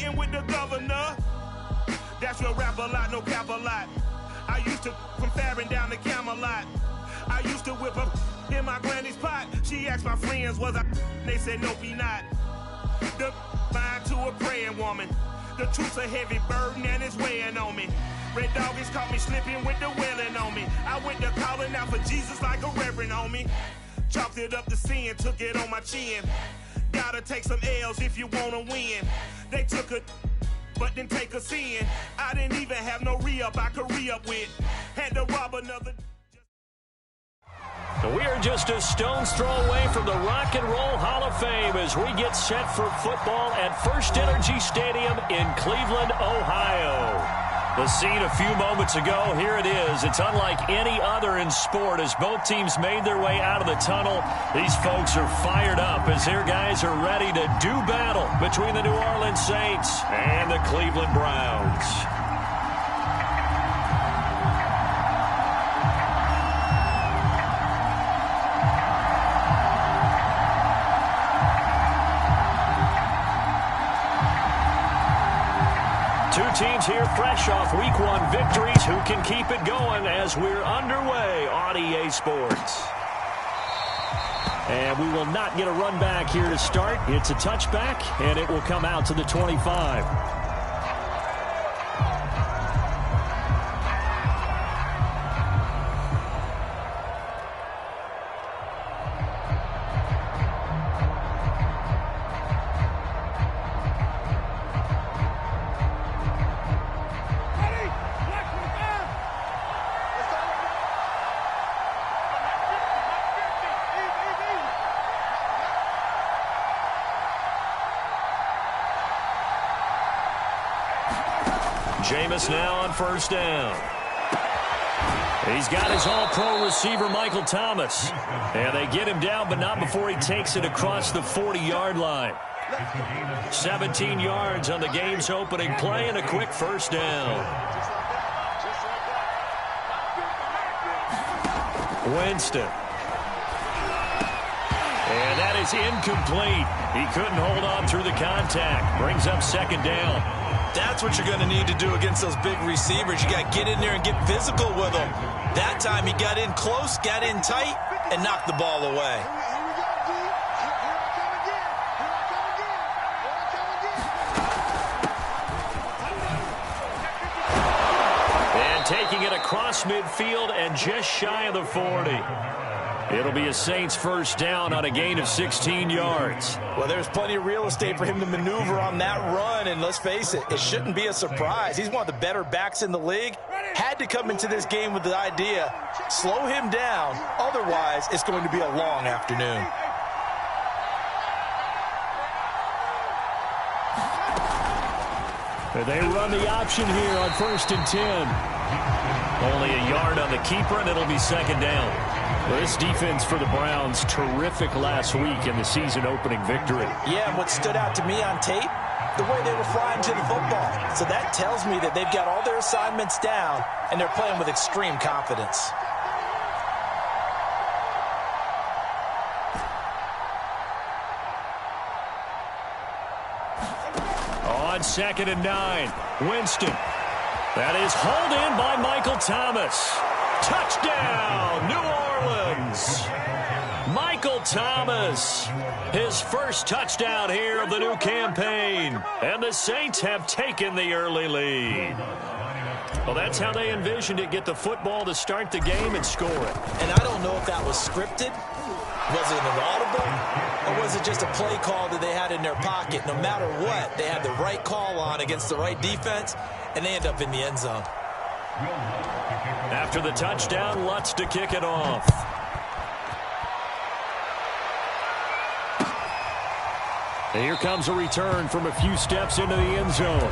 meeting with the governor. That's your rap a lot, no cap a lot. I used to from Farron down to Camelot. I used to whip up in my granny's pot. She asked my friends, was I? They said, nope, he not. The mind to a praying woman. The truth's a heavy burden and it's weighing on me. Red doggies caught me slipping with the wailing on me. I went to calling out for Jesus like a reverend on me. Chalked it up to sin, took it on my chin. Gotta take some L's if you wanna win. They took a but didn't take a sin. I didn't even have no re-up I could re-up with. Had to rob another. We are just a stone's throw away from the Rock and Roll Hall of Fame as we get set for football at First Energy Stadium in Cleveland, Ohio. The scene a few moments ago, here it is. It's unlike any other in sport as both teams made their way out of the tunnel. These folks are fired up as their guys are ready to do battle between the New Orleans Saints and the Cleveland Browns. Two teams here fresh off Week 1 victories. Who can keep it going as we're underway on EA Sports? And we will not get a run back here to start. It's a touchback, and it will come out to the 25. Jameis now on first down. He's got his all-pro receiver, Michael Thomas. And they get him down, but not before he takes it across the 40-yard line. 17 yards on the game's opening play and a quick first down. Winston. And that is incomplete. He couldn't hold on through the contact. Brings up second down. That's what you're going to need to do against those big receivers. You got to get in there and get physical with them. That time he got in close, got in tight, and knocked the ball away. And taking it across midfield and just shy of the 40. It'll be a Saints first down on a gain of 16 yards. Well, there's plenty of real estate for him to maneuver on that run, and let's face it, it shouldn't be a surprise. He's one of the better backs in the league. Had to come into this game with the idea, slow him down, otherwise it's going to be a long afternoon. They run the option here on 1st and 10. Only a yard on the keeper, and it'll be second down. Well, this defense for the Browns, terrific last week in the season-opening victory. Yeah, and what stood out to me on tape, the way they were flying to the football. So that tells me that they've got all their assignments down, and they're playing with extreme confidence. On 2nd and 9, Winston. That is hauled in by Michael Thomas. Touchdown, New Orleans. Michael Thomas, his first touchdown here of the new campaign. And the Saints have taken the early lead. Well, that's how they envisioned it, get the football to start the game and score it. And I don't know if that was scripted. Was it an audible? Or was it just a play call that they had in their pocket? No matter what, they had the right call on against the right defense, and they end up in the end zone. After the touchdown, Lutz to kick it off. Here comes a return from a few steps into the end zone.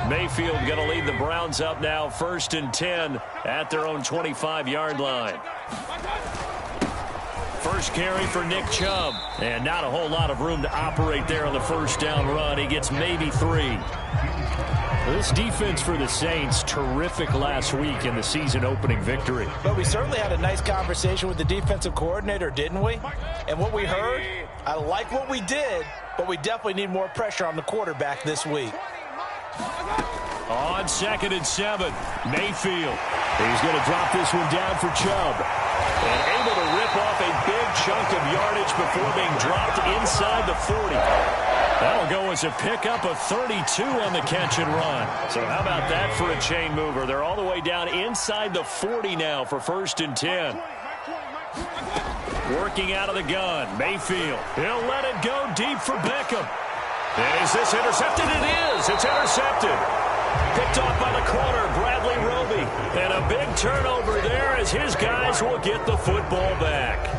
Mayfield going to lead the Browns up now, 1st and 10 at their own 25-yard line. First carry for Nick Chubb. And not a whole lot of room to operate there on the first down run. He gets maybe 3. This defense for the Saints, terrific last week in the season-opening victory. But we certainly had a nice conversation with the defensive coordinator, didn't we? And what we heard, I like what we did, but we definitely need more pressure on the quarterback this week. On 2nd and 7, Mayfield. He's going to drop this one down for Chubb. And able to rip off a big chunk of yardage before being dropped inside the 40. That'll go as a pickup of 32 on the catch and run. So how about that for a chain mover? They're all the way down inside the 40 now for 1st and 10. Working out of the gun, Mayfield. He'll let it go deep for Beckham. And is this intercepted? It is. It's intercepted. Picked off by the corner, Bradley Roby. And a big turnover there as his guys will get the football back.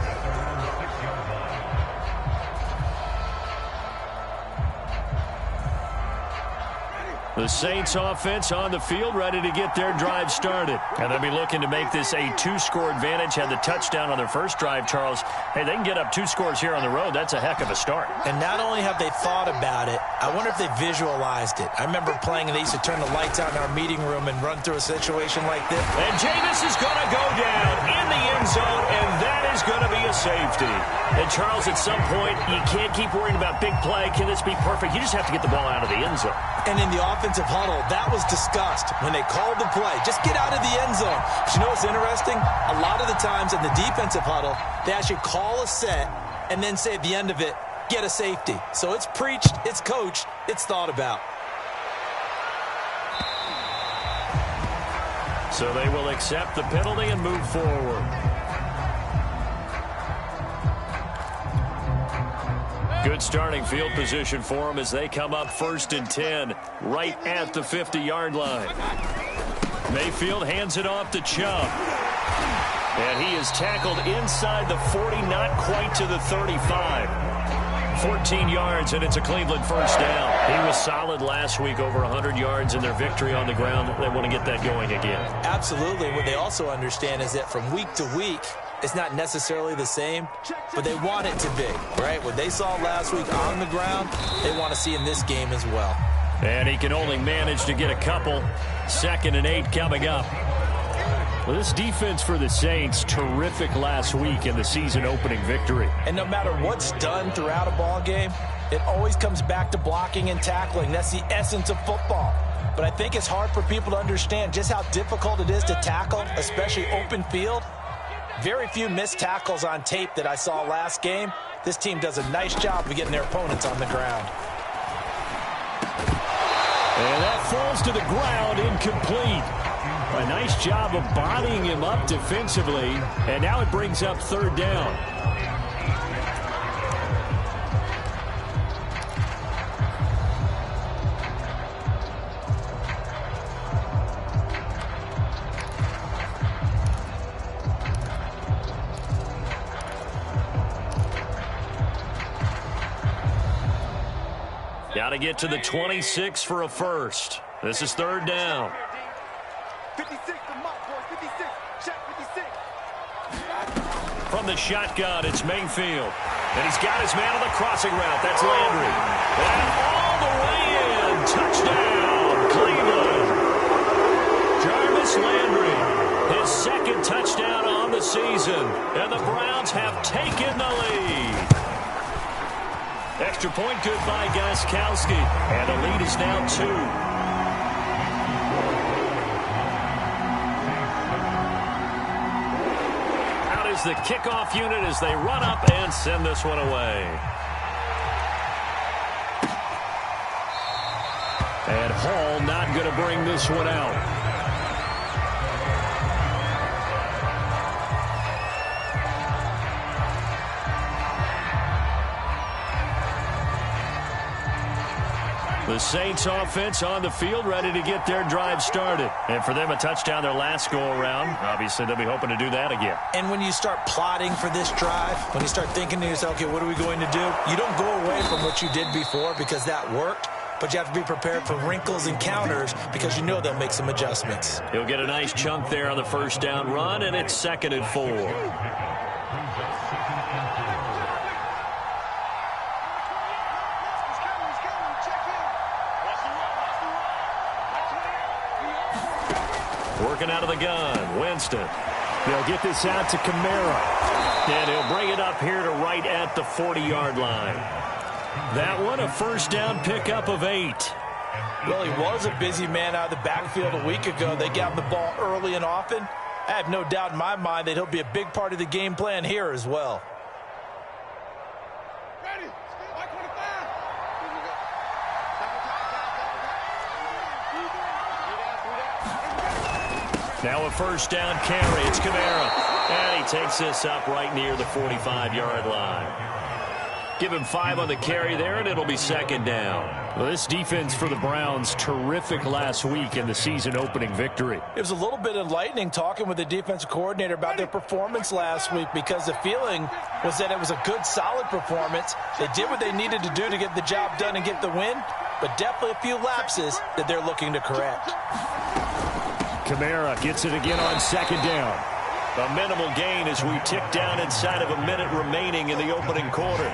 The Saints offense on the field, ready to get their drive started. And they'll be looking to make this a 2-score advantage. Had the touchdown on their first drive, Charles. Hey, they can get up 2 scores here on the road. That's a heck of a start. And not only have they thought about it, I wonder if they visualized it. I remember playing, and they used to turn the lights out in our meeting room and run through a situation like this. And Jameis is going to go down in the end zone, and that is going to be a safety. And, Charles, at some point, you can't keep worrying about big play. Can this be perfect? You just have to get the ball out of the end zone. And in the offensive huddle, that was discussed when they called the play. Just get out of the end zone. But you know what's interesting? A lot of the times in the defensive huddle, they actually call a set and then say at the end of it, get a safety. So it's preached, it's coached, it's thought about. So they will accept the penalty and move forward. Good starting field position for them as they come up 1st and 10 right at the 50-yard line. Mayfield hands it off to Chubb. And he is tackled inside the 40, not quite to the 35. 14 yards, and it's a Cleveland first down. He was solid last week, over 100 yards in their victory on the ground. They want to get that going again. Absolutely. What they also understand is that from week to week, it's not necessarily the same, but they want it to be, right? What they saw last week on the ground, they want to see in this game as well. And he can only manage to get a couple. 2nd and 8 coming up. Well, this defense for the Saints, terrific last week in the season-opening victory. And no matter what's done throughout a ball game, it always comes back to blocking and tackling. That's the essence of football. But I think it's hard for people to understand just how difficult it is to tackle, especially open field. Very few missed tackles on tape that I saw last game. This team does a nice job of getting their opponents on the ground. And that falls to the ground, incomplete. A nice job of bodying him up defensively. And now it brings up 3rd down. Got to get to the 26 for a first. This is 3rd down. 56, the mark, boys. 56. Check 56. From the shotgun, it's Mayfield. And he's got his man on the crossing route. That's Landry. And all the way in. Touchdown, Cleveland. Jarvis Landry, his 2nd touchdown on the season. And the Browns have taken the lead. Extra point good by Gostkowski. And the lead is now 2. Out is the kickoff unit as they run up and send this one away. And Hall not going to bring this one out. The Saints offense on the field, ready to get their drive started. And for them, a touchdown their last go-around. Obviously, they'll be hoping to do that again. And when you start plotting for this drive, when you start thinking to yourself, okay, what are we going to do? You don't go away from what you did before because that worked. but you have to be prepared for wrinkles and counters because you know they'll make some adjustments. He'll get a nice chunk there on the first down run, and it's 2nd and 4. Working out of the gun, Winston. They'll get this out to Kamara. And he'll bring it up here to right at the 40-yard line. That one, a first down pickup of 8. Well, he was a busy man out of the backfield a week ago. They got him the ball early and often. I have no doubt in my mind that he'll be a big part of the game plan here as well. Now a first down carry. It's Kamara. And he takes this up right near the 45-yard line. Give him 5 on the carry there, and it'll be 2nd down. Well, this defense for the Browns, terrific last week in the season-opening victory. It was a little bit enlightening talking with the defensive coordinator about their performance last week because the feeling was that it was a good, solid performance. They did what they needed to do to get the job done and get the win, but definitely a few lapses that they're looking to correct. Kamara gets it again on 2nd down. A minimal gain as we tick down inside of a minute remaining in the opening quarter.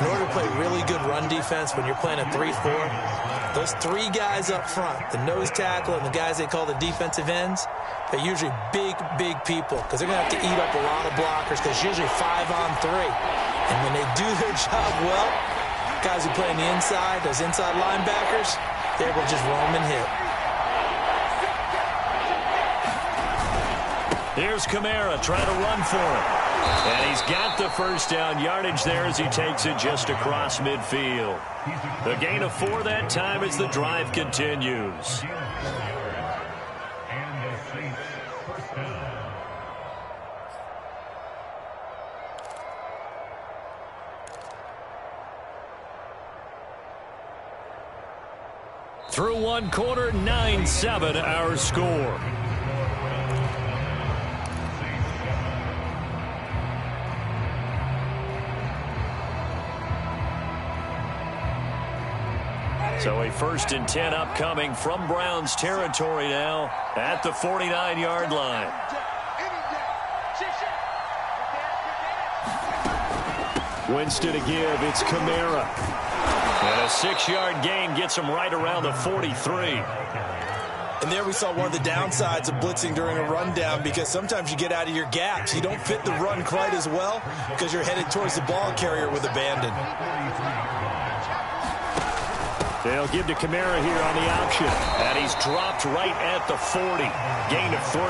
In order to play really good run defense when you're playing a 3-4, those 3 guys up front, the nose tackle and the guys they call the defensive ends, they're usually big, big people because they're going to have to eat up a lot of blockers because usually 5-on-3. And when they do their job well, guys who play on the inside, those inside linebackers, they're able to just roam and hit. Here's Kamara trying to run for it. And he's got the first down yardage there as he takes it just across midfield. The gain of 4 that time as the drive continues. Through 1 quarter, 9-7 our score. So a 1st and 10 upcoming from Browns territory now at the 49-yard line. Winston to give. It's Kamara. And a 6-yard gain gets him right around the 43. And there we saw one of the downsides of blitzing during a rundown because sometimes you get out of your gaps. You don't fit the run quite as well because you're headed towards the ball carrier with abandon. They'll give to Kamara here on the option. And he's dropped right at the 40. Gain of 3.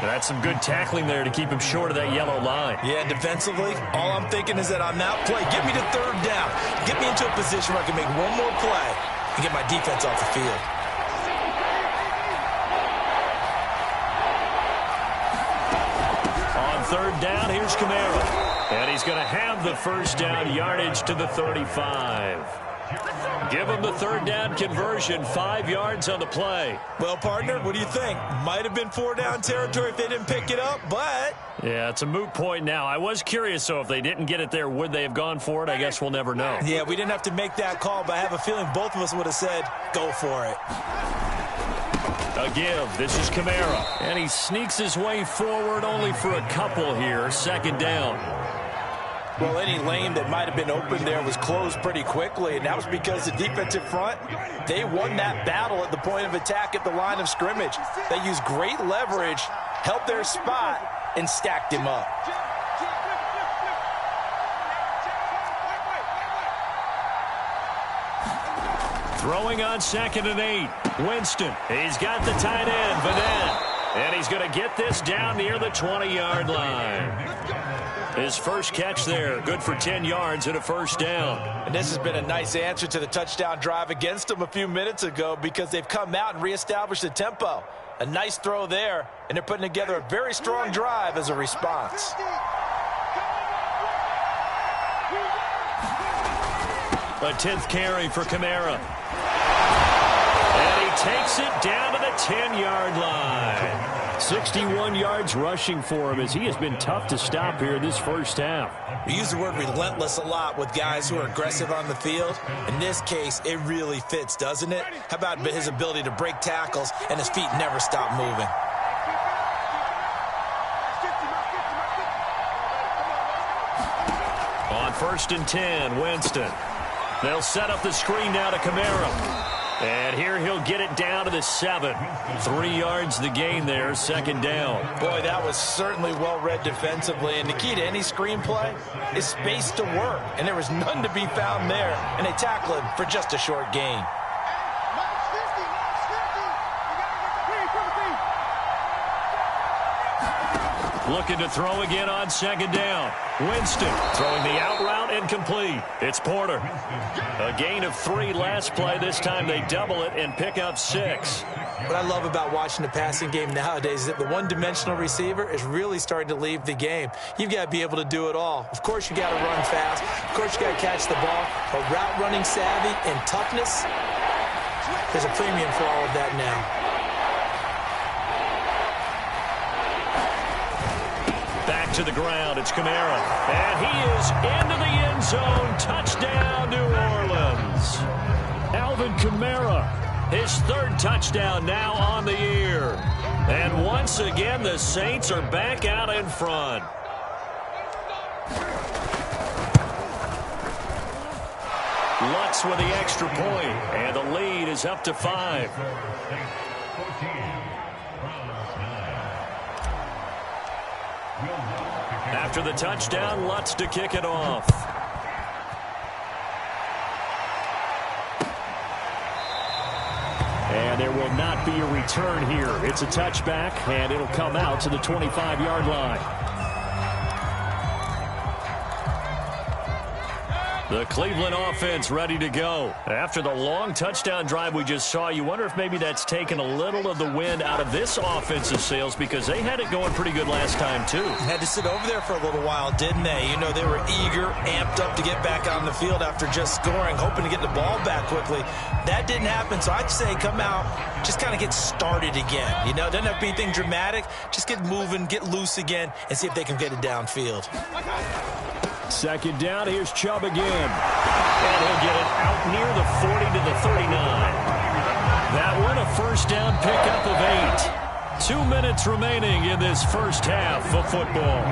And that's some good tackling there to keep him short of that yellow line. Yeah, defensively, all I'm thinking is that on that play, get me to 3rd down. Get me into a position where I can make one more play and get my defense off the field. On 3rd down, here's Kamara. And he's going to have the first down yardage to the 35. Give him the 3rd down conversion, 5 yards on the play. Well, partner, what do you think? Might have been 4-down territory if they didn't pick it up, but... Yeah, it's a moot point now. I was curious, so if they didn't get it there, would they have gone for it? I guess we'll never know. Yeah, we didn't have to make that call, but I have a feeling both of us would have said, go for it. A give. This is Kamara. And he sneaks his way forward only for a couple here. 2nd down. Well, any lane that might have been open there was closed pretty quickly, and that was because the defensive front, they won that battle at the point of attack at the line of scrimmage. They used great leverage, held their spot, and stacked him up. Throwing on 2nd and 8. Winston. He's got the tight end, Vanette. And he's going to get this down near the 20-yard line. His first catch there, good for 10 yards and a first down. And this has been a nice answer to the touchdown drive against them a few minutes ago because they've come out and reestablished the tempo. A nice throw there, and they're putting together a very strong drive as a response. A 10th carry for Kamara. And he takes it down to the 10-yard line. 61 yards rushing for him as he has been tough to stop here in this first half. We use the word relentless a lot with guys who are aggressive on the field. In this case, it really fits, doesn't it? How about his ability to break tackles and his feet never stop moving? On 1st and 10, Winston. They'll set up the screen now to Kamara. And here he'll get it down to the 7. 3 yards the gain there, 2nd down. Boy, that was certainly well read defensively. And the key to any screenplay is space to work. And there was none to be found there. And they tackle him for just a short gain. Looking to throw again on 2nd down. Winston throwing the out route incomplete. It's Porter. A gain of 3 last play. This time they double it and pick up 6. What I love about watching the passing game nowadays is that the one-dimensional receiver is really starting to leave the game. You've got to be able to do it all. Of course, you got to run fast. Of course, you got to catch the ball. But route running savvy and toughness, there's a premium for all of that now. Back to the ground, it's Kamara. And he is into the end zone. Touchdown, New Orleans. Alvin Kamara. His 3rd touchdown now on the year. And once again, the Saints are back out in front. Lutz with the extra point, and the lead is up to 5. After the touchdown, Lutz to kick it off. And there will not be a return here. It's a touchback, and it'll come out to the 25-yard line. The Cleveland offense ready to go. After the long touchdown drive we just saw, you wonder if maybe that's taken a little of the wind out of this offensive sails because they had it going pretty good last time, too. Had to sit over there for a little while, didn't they? You know, they were eager, amped up to get back on the field after just scoring, hoping to get the ball back quickly. That didn't happen, so I'd say come out, just kind of get started again. You know, it doesn't have to be anything dramatic. Just get moving, get loose again, and see if they can get it downfield. 2nd down, here's Chubb again. And he'll get it out near the 40 to the 39. That one a 1st down pickup of 8. 2 minutes remaining in this first half of football.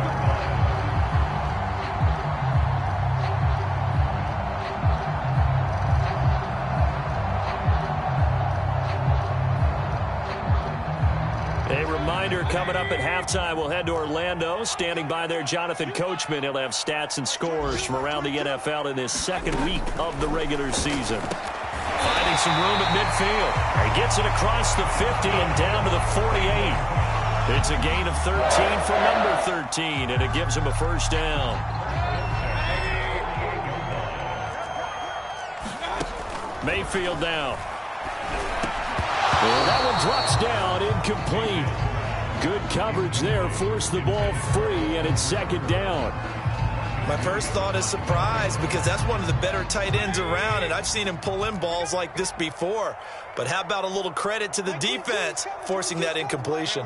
Coming up at halftime, we'll head to Orlando. Standing by there, Jonathan Coachman. He'll have stats and scores from around the NFL in this 2nd week of the regular season. Finding some room at midfield. He gets it across the 50 and down to the 48. It's a gain of 13 for number 13, and it gives him a 1st down. Mayfield now. Well, that one drops down, incomplete. Good coverage there, forced the ball free, and it's 2nd down. My first thought is surprise because that's one of the better tight ends around, and I've seen him pull in balls like this before. But how about a little credit to the defense forcing that incompletion?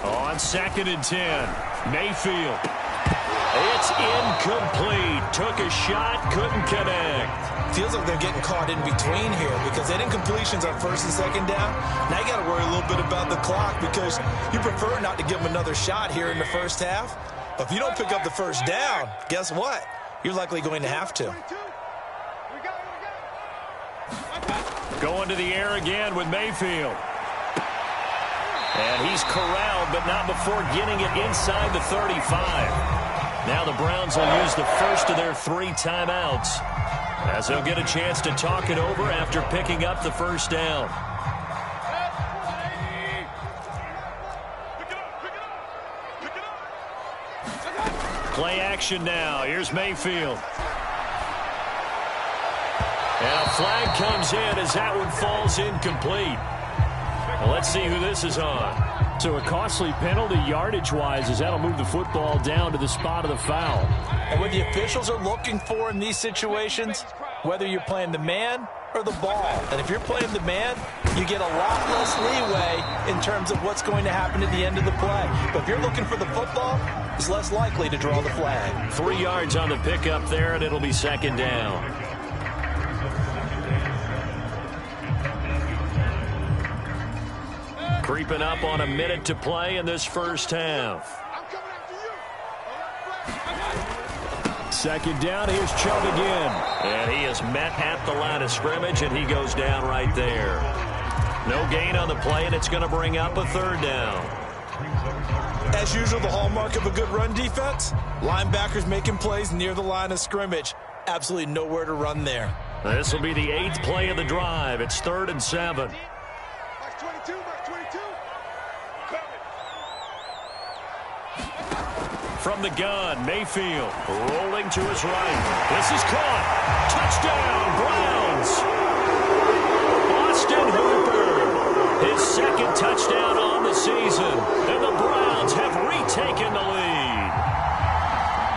On 2nd and 10, Mayfield. It's incomplete. Took a shot, couldn't connect. Feels like they're getting caught in between here because that incompletion's on 1st and 2nd down. Now you got to worry a little bit about the clock because you prefer not to give them another shot here in the first half. But if you don't pick up the 1st down, guess what? You're likely going to have to. Going to the air again with Mayfield. And he's corralled, but not before getting it inside the 35. Now the Browns will use the first of their 3 timeouts as they'll get a chance to talk it over after picking up the 1st down. Play action now. Here's Mayfield. And a flag comes in as that one falls incomplete. Well, let's see who this is on. So a costly penalty yardage-wise as that'll move the football down to the spot of the foul. And what the officials are looking for in these situations whether you're playing the man or the ball. And if you're playing the man, you get a lot less leeway in terms of what's going to happen at the end of the play. But if you're looking for the football, it's less likely to draw the flag. 3 yards on the pickup there, and it'll be second down. Creeping up on a minute to play in this first half. Second down, here's Chubb again. And he is met at the line of scrimmage, and he goes down right there. No gain on the play, and it's going to bring up a third down. As usual, the hallmark of a good run defense, linebackers making plays near the line of scrimmage. Absolutely nowhere to run there. This will be the 8th play of the drive. It's 3rd and 7. From the gun, Mayfield rolling to his right. This is caught. Touchdown, Browns. Austin Hooper, his 2nd touchdown on the season. And the Browns have retaken the lead.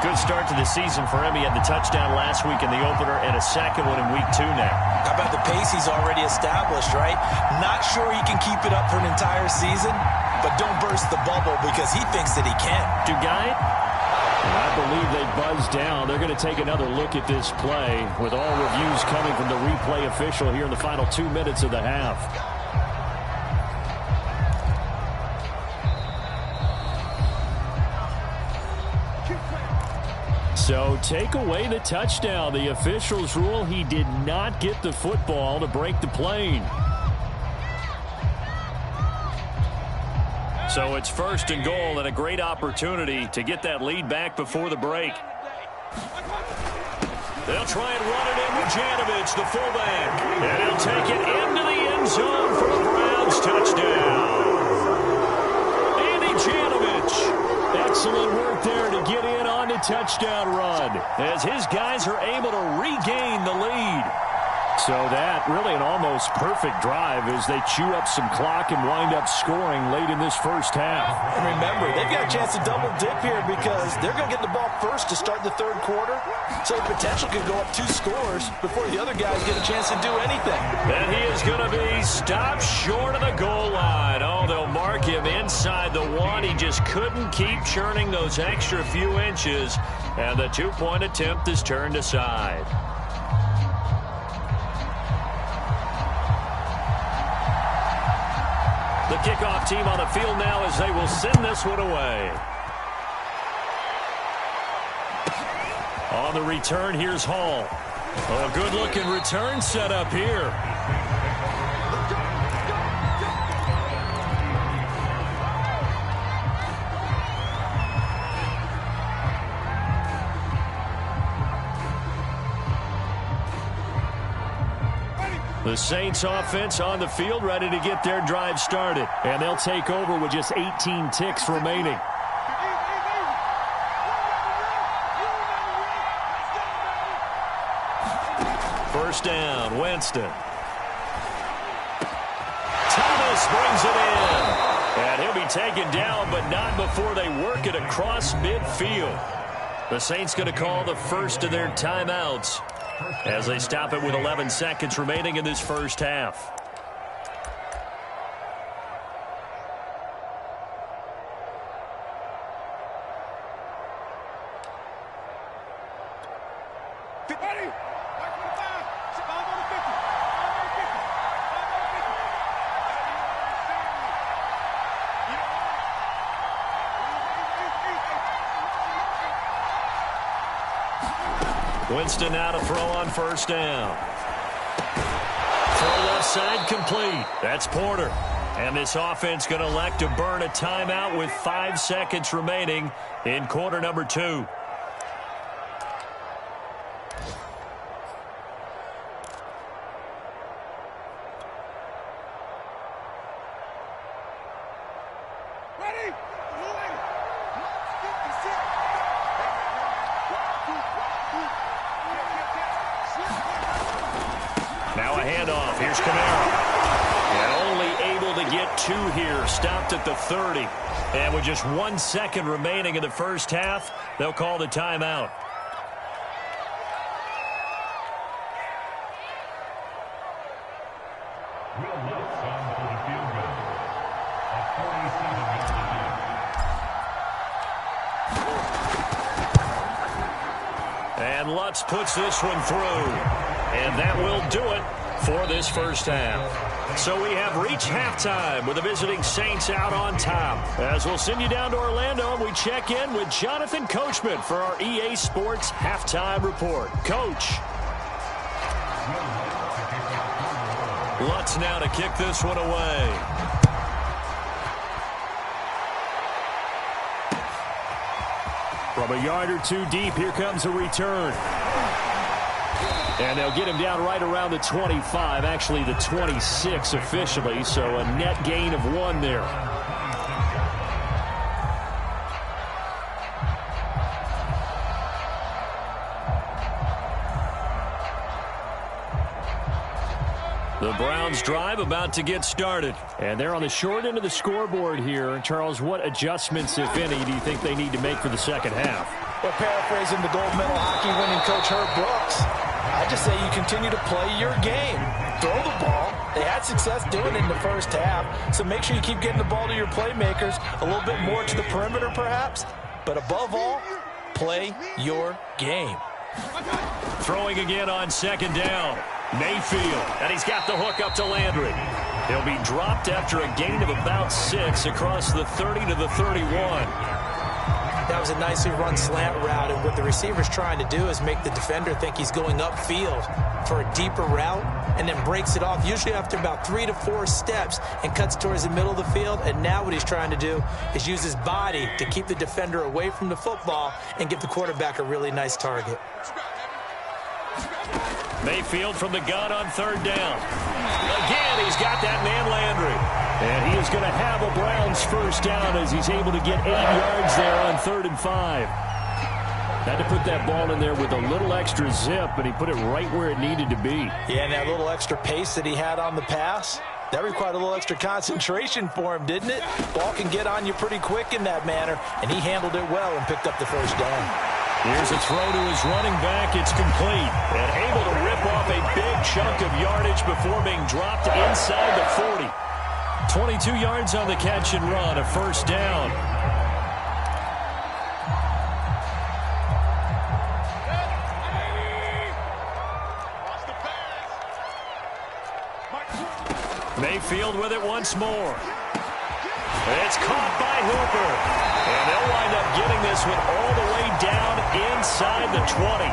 Good start to the season for him. He had the touchdown last week in the opener and a 2nd one in week 2 now. How about the pace he's already established, right? Not sure he can keep it up for an entire season, but don't burst the bubble because he thinks that he can. Duguay? I believe they buzzed down. They're going to take another look at this play with all reviews coming from the replay official here in the final 2 minutes of the half. So take away the touchdown. The officials rule he did not get the football to break the plane. So it's 1st and goal and a great opportunity to get that lead back before the break. They'll try and run it in with Janovich, the fullback. And he'll take it into the end zone for the Browns touchdown. Andy Janovich. Excellent work there to get in on the touchdown run, as his guys are able to regain the lead. So that really an almost perfect drive as they chew up some clock and wind up scoring late in this first half. And remember, they've got a chance to double dip here because they're going to get the ball first to start the 3rd quarter. So the potential could go up 2 scores before the other guys get a chance to do anything. And he is going to be stopped short of the goal line. Oh, they'll mark him inside the 1. He just couldn't keep churning those extra few inches. And the 2-point attempt is turned aside. The kickoff team on the field now as they will send this one away. On the return, here's Hall. Oh, a good-looking return set up here. The Saints offense on the field ready to get their drive started. And they'll take over with just 18 ticks remaining. First down, Winston. Thomas brings it in. And he'll be taken down, but not before they work it across midfield. The Saints going to call the first of their timeouts as they stop it with 11 seconds remaining in this first half. Winston now to throw on first down. Throw left side complete. That's Porter. And this offense going to elect to burn a timeout with 5 seconds remaining in quarter number 2. Stopped at the 30. And with just 1 second remaining in the first half, they'll call the timeout. And Lutz puts this one through. And that will do it for this first half. So we have reached halftime with the visiting Saints out on top. As we'll send you down to Orlando, and we check in with Jonathan Coachman for our EA Sports Halftime Report. Coach. Lutz now to kick this one away. From a yard or two deep, here comes a return. And they'll get him down right around the 25, actually the 26 officially, so a net gain of 1 there. The Browns drive about to get started. And they're on the short end of the scoreboard here. Charles, what adjustments, if any, do you think they need to make for the second half? Well, paraphrasing the gold medal hockey winning coach Herb Brooks, I just say you continue to play your game. Throw the ball. They had success doing it in the first half, so make sure you keep getting the ball to your playmakers, a little bit more to the perimeter perhaps, but above all, play your game. Throwing again on second down. Mayfield, and he's got the hook up to Landry. He'll be dropped after a gain of about 6 across the 30 to the 31. That was a nicely run slant route, and what the receiver's trying to do is make the defender think he's going upfield for a deeper route and then breaks it off, usually after about 3 to 4 steps, and cuts towards the middle of the field. And now what he's trying to do is use his body to keep the defender away from the football and give the quarterback a really nice target. Mayfield from the gun on third down. Again, he's got that man Landry. And he is going to have a Browns first down as he's able to get 8 yards there on 3rd and 5. Had to put that ball in there with a little extra zip, but he put it right where it needed to be. Yeah, and that little extra pace that he had on the pass, that required a little extra concentration for him, didn't it? Ball can get on you pretty quick in that manner, and he handled it well and picked up the first down. Here's a throw to his running back. It's complete. And able to rip off a big chunk of yardage before being dropped inside the 40. 22 yards on the catch and run, a first down. Mayfield with it once more. It's caught by Hooper. And they'll wind up getting this one all the way down inside the 20.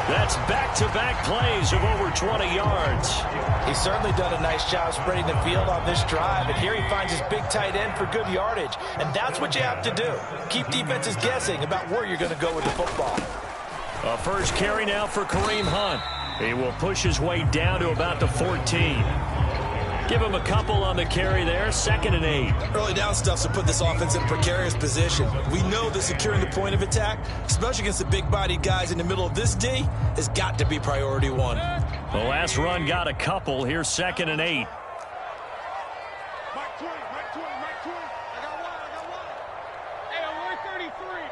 That's back-to-back plays of over 20 yards. He's certainly done a nice job spreading the field on this drive, and here he finds his big tight end for good yardage. And that's what you have to do. Keep defenses guessing about where you're going to go with the football. A first carry now for Kareem Hunt. He will push his way down to about the 14. Give him a couple on the carry there, 2nd and 8. Early down stuff to put this offense in a precarious position. We know that securing the point of attack, especially against the big-bodied guys in the middle of this D, has got to be priority 1. The last run got a couple. Here's 2nd and 8. Mike 20, Mike 20, Mike 20. I got one. Hey, I'm 133.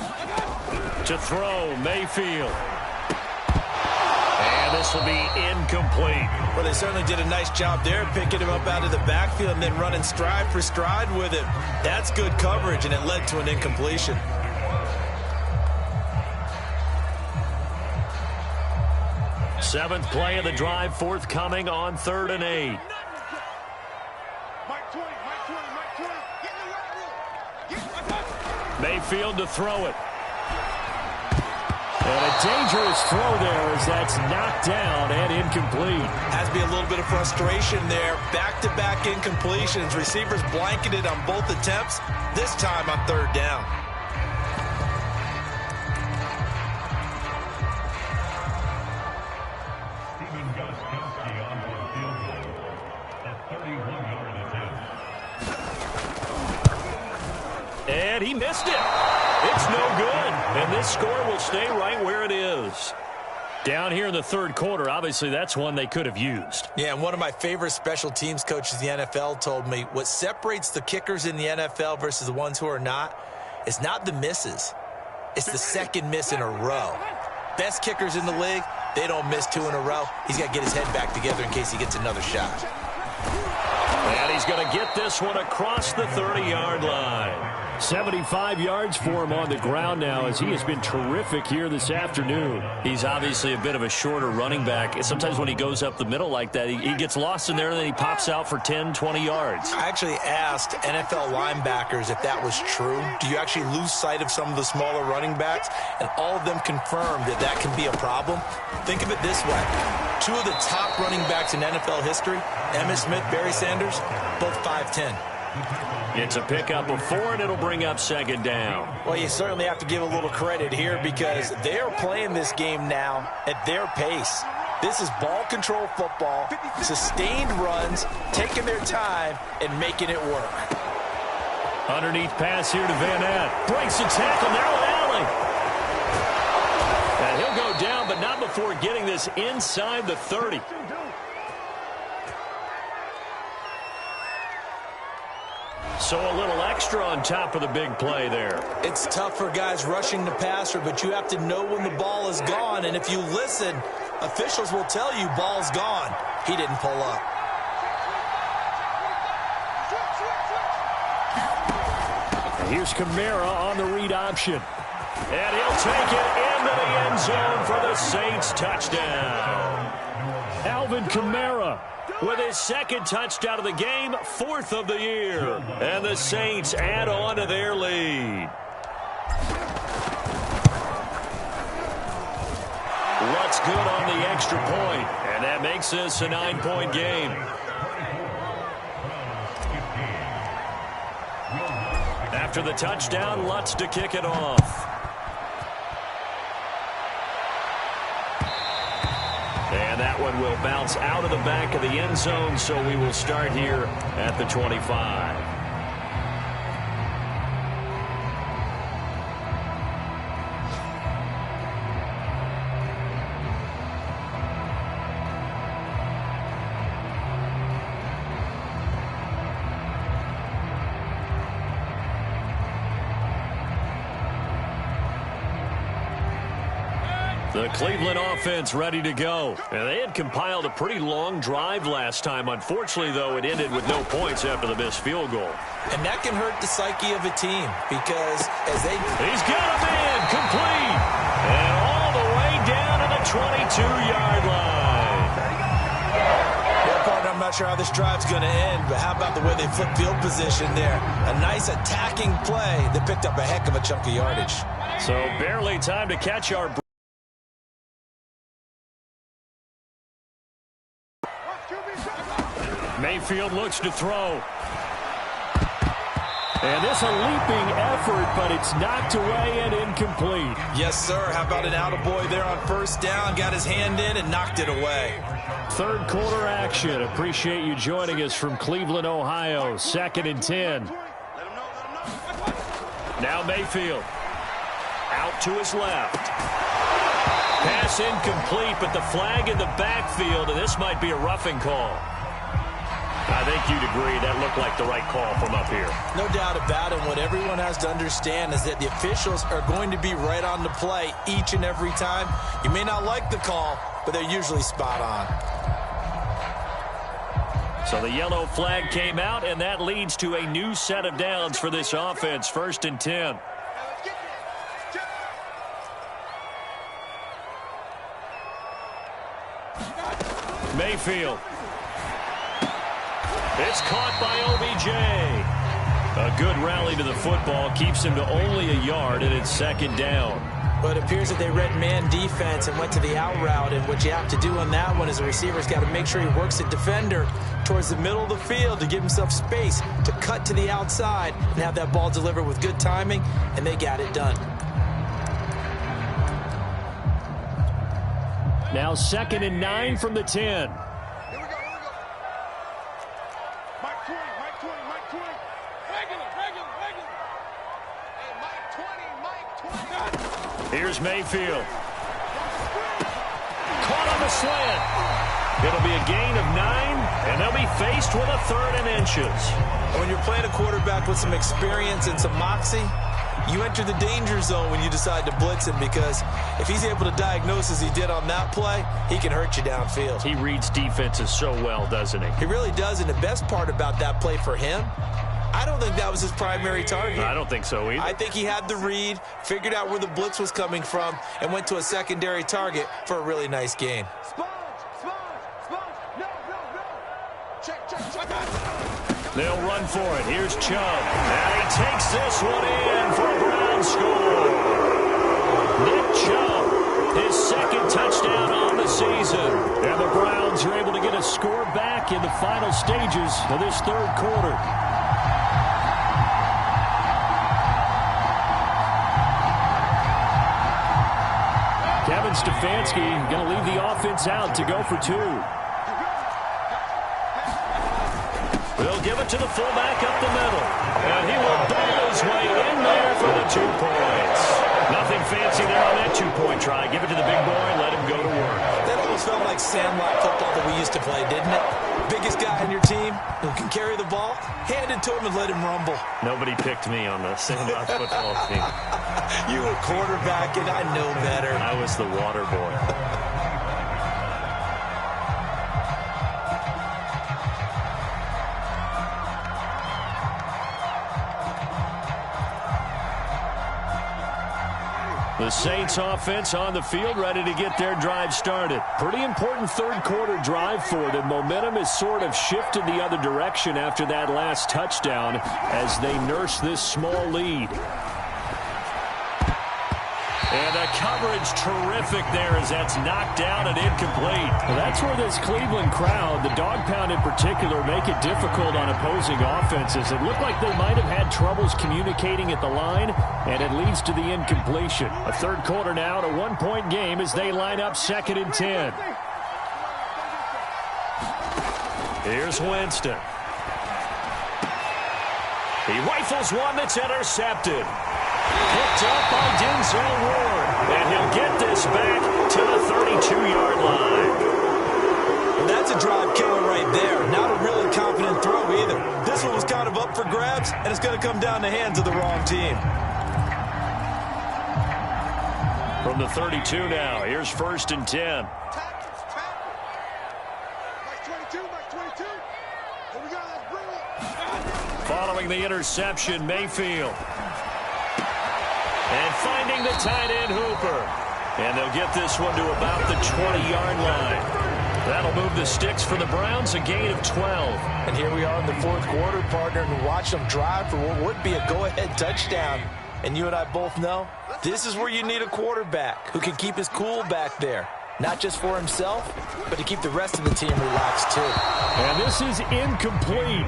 Mike 20, Mike 20. To throw, Mayfield. And this will be incomplete. Well, they certainly did a nice job there, picking him up out of the backfield and then running stride for stride with him. That's good coverage, and it led to an incompletion. Seventh play of the drive forthcoming on 3rd and 8. Mike 20, Mike 20, Mike 20. Get in the right room. Mayfield to throw it. And a dangerous throw there as that's knocked down and incomplete. Has to be a little bit of frustration there. Back-to-back incompletions. Receivers blanketed on both attempts, this time on 3rd down. And he missed it. It's no good. And this score will stay right where it is. Down here in the 3rd quarter, obviously that's one they could have used. Yeah, and one of my favorite special teams coaches in the NFL told me what separates the kickers in the NFL versus the ones who are not is not the misses. It's the second miss in a row. Best kickers in the league, They don't miss 2 in a row. He's got to get his head back together in case he gets another shot. And he's going to get this one across the 30-yard line. 75 yards for him on the ground now, as he has been terrific here this afternoon. He's obviously a bit of a shorter running back. Sometimes when he goes up the middle like that, he gets lost in there, and then he pops out for 10, 20 yards. I actually asked NFL linebackers if that was true. Do you actually lose sight of some of the smaller running backs? And all of them confirmed that that can be a problem. Think of it this way. 2 of the top running backs in NFL history, Emmitt Smith, Barry Sanders, both 5'10". It's a pickup of 4, and it'll bring up second down. Well, you certainly have to give a little credit here because they're playing this game now at their pace. This is ball control football, sustained runs, taking their time, and making it work. Underneath pass here to Van Ness. Breaks the tackle, narrow alley. And he'll go down, but not before getting this inside the 30. So a little extra on top of the big play there. It's tough for guys rushing the passer, but you have to know when the ball is gone. And if you listen, officials will tell you ball's gone. He didn't pull up. And here's Kamara on the read option. And he'll take it into the end zone for the Saints touchdown. Alvin Kamara with his second touchdown of the game, 4th of the year. And the Saints add on to their lead. What's good on the extra point? And that makes this a 9-point game. After the touchdown, Lutz to kick it off. And that one will bounce out of the back of the end zone, so we will start here at the 25. The Cleveland offense ready to go. And they had compiled a pretty long drive last time. Unfortunately, though, it ended with no points after the missed field goal. And that can hurt the psyche of a team because as they... He's got a man complete. And all the way down to the 22-yard line. Well, partner, I'm not sure how this drive's going to end, but how about the way they flip field position there? A nice attacking play that picked up a heck of a chunk of yardage. So barely time to catch our... Mayfield looks to throw. And this a leaping effort, but it's knocked away and incomplete. Yes, sir. How about an attaboy there on first down? Got his hand in and knocked it away. Third quarter action. Appreciate you joining us from Cleveland, Ohio. 2nd and 10. Now Mayfield. Out to his left. Pass incomplete, but the flag in the backfield, and this might be a roughing call. I think you'd agree that looked like the right call from up here. No doubt about it. What everyone has to understand is that the officials are going to be right on the play each and every time. You may not like the call, but they're usually spot on. So the yellow flag came out, and that leads to a new set of downs for this offense. 1st and 10. Mayfield. It's caught by OBJ. A good rally to the football keeps him to only a yard, and it's 2nd down. But it appears that they read man defense and went to the out route, and what you have to do on that one is the receiver's got to make sure he works the defender towards the middle of the field to give himself space to cut to the outside and have that ball delivered with good timing, and they got it done. Now 2nd and 9 from the 10. Here's Mayfield. Caught on the slant. It'll be a gain of 9, and they'll be faced with a 3rd and inches. When you're playing a quarterback with some experience and some moxie, You enter the danger zone when you decide to blitz him, because if he's able to diagnose as he did on that play, he can hurt you downfield. He reads defenses so well, doesn't he? He really does, and the best part about that play for him, I don't think that was his primary target. I don't think so either. I think he had the read, figured out where the blitz was coming from, and went to a secondary target for a really nice gain. They'll run for it. Here's Chubb. And he takes this one in for a Brown score. Nick Chubb, his second touchdown on the season. And the Browns are able to get a score back in the final stages of this third quarter. Kevin Stefanski going to leave the offense out to go for two. They'll give it to the fullback up the middle. And he will bowl his way in there for the 2 points. Nothing fancy there on that 2-point try. Give it to the big boy and let him go to work. That almost felt like sandlot football that we used to play, didn't it? Biggest guy on your team who can carry the ball, hand it to him and let him rumble. Nobody picked me on the sandlot football team. You were quarterback, and I know better. I was the water boy. The Saints offense on the field, ready to get their drive started. Pretty important third quarter drive for them. Momentum has sort of shifted the other direction after that last touchdown as they nurse this small lead. And the coverage terrific there as that's knocked down and incomplete. Well, that's where this Cleveland crowd, the dog pound in particular, make it difficult on opposing offenses. It looked like they might have had troubles communicating at the line, and it leads to the incompletion. A third quarter now, a 1-point game as they line up 2nd and 10. Here's Winston. He rifles one that's intercepted. Picked up by Denzel Ward. And he'll get this back to the 32-yard line. Well, that's a drive killer right there. Not a really confident throw either. This one was kind of up for grabs, and it's going to come down the hands of the wrong team. From the 32 now, here's 1st and 10. Following the interception, Mayfield. And finding the tight end, Hooper. And they'll get this one to about the 20-yard line. That'll move the sticks for the Browns, a gain of 12. And here we are in the 4th quarter, partner, and watch them drive for what would be a go-ahead touchdown. And you and I both know this is where you need a quarterback who can keep his cool back there. Not just for himself, but to keep the rest of the team relaxed too. And this is incomplete.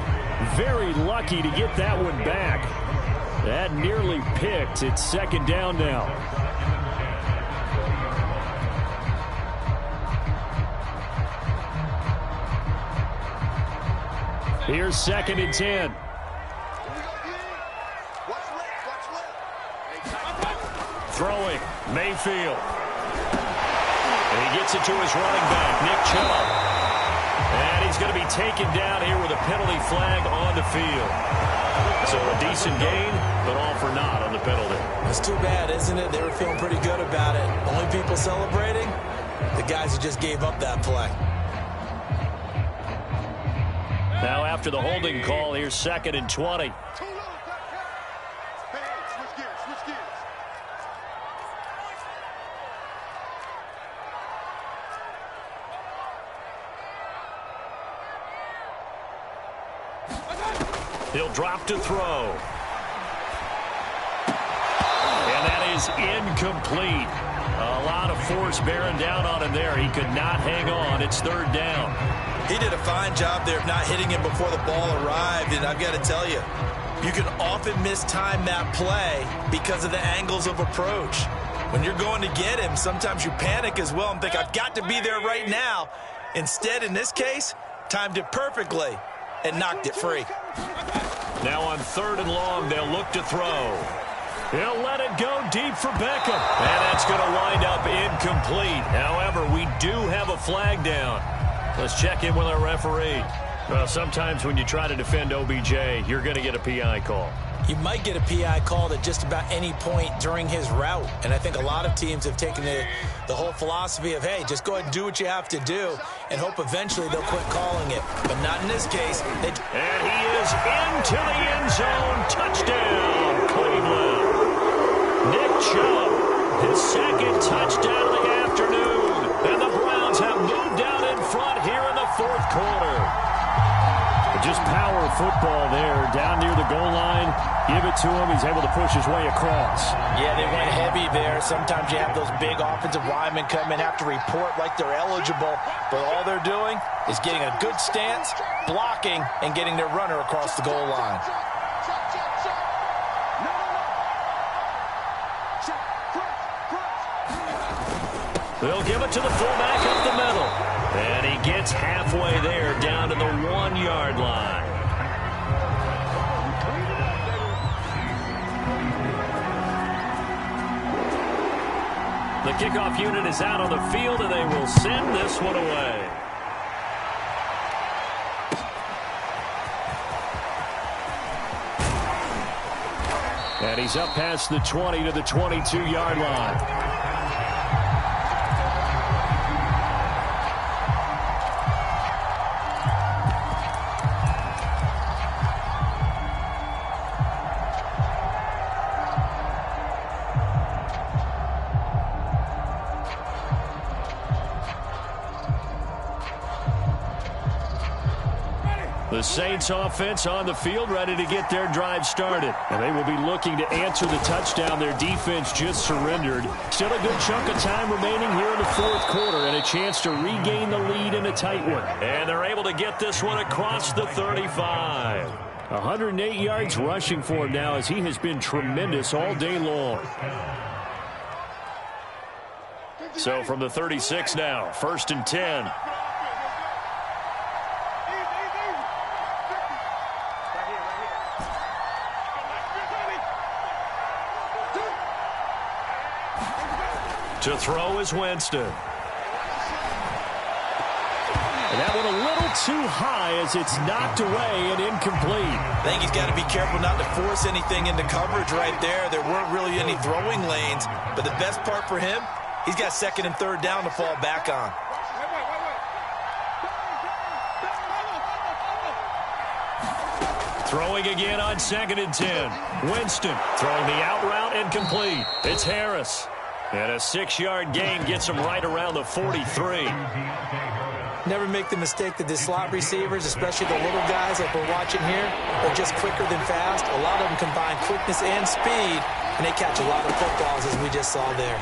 Very lucky to get that one back. That nearly picked. It's 2nd down now. Here's 2nd and 10. Throwing, Mayfield. And he gets it to his running back, Nick Chubb. And he's going to be taken down here with a penalty flag on the field. So a decent gain, but all for naught on the penalty. It's too bad, isn't it? They were feeling pretty good about it. Only people celebrating, the guys who just gave up that play. Now after the holding call, here's 2nd and 20. He'll drop to throw. And that is incomplete. A lot of force bearing down on him there. He could not hang on. It's 3rd down. He did a fine job there of not hitting him before the ball arrived. And I've got to tell you, you can often mistime that play because of the angles of approach. When you're going to get him, sometimes you panic as well and think, I've got to be there right now. Instead, in this case, timed it perfectly and knocked it free. Now on 3rd and long, they'll look to throw. He'll let it go deep for Beckham. And that's going to wind up incomplete. However, we do have a flag down. Let's check in with our referee. Well, sometimes when you try to defend OBJ, you're going to get a PI call. You might get a PI called at just about any point during his route. And I think a lot of teams have taken the whole philosophy of, hey, just go ahead and do what you have to do and hope eventually they'll quit calling it. But not in this case. And he is into the end zone. Touchdown, Cleveland. Nick Chubb, his second touchdown of the afternoon. And the Browns have moved down in front here in the fourth quarter. Just power football there, down near the goal line. Give it to him. He's able to push his way across. Yeah, they went heavy there. Sometimes you have those big offensive linemen come in, have to report like they're eligible. But all they're doing is getting a good stance, blocking, and getting their runner across the goal line. They'll give it to the fullback up the middle. And he gets halfway there, down to the 1-yard line. The kickoff unit is out on the field, and they will send this one away. And he's up past the 20 to the 22-yard line. The Saints offense on the field, ready to get their drive started. And they will be looking to answer the touchdown their defense just surrendered. Still a good chunk of time remaining here in the fourth quarter and a chance to regain the lead in a tight one. And they're able to get this one across the 35. 108 yards rushing for him now as he has been tremendous all day long. So from the 36 now, 1st and 10. To throw is Winston. And that one a little too high as it's knocked away and incomplete. I think he's got to be careful not to force anything into coverage right there. There weren't really any throwing lanes. But the best part for him, he's got 2nd and 3rd down to fall back on. Throwing again on 2nd and 10. Winston throwing the out route and complete. It's Harris. And a 6-yard gain gets him right around the 43. Never make the mistake that the slot receivers, especially the little guys like we're watching here, are just quicker than fast. A lot of them combine quickness and speed, and they catch a lot of footballs, as we just saw there.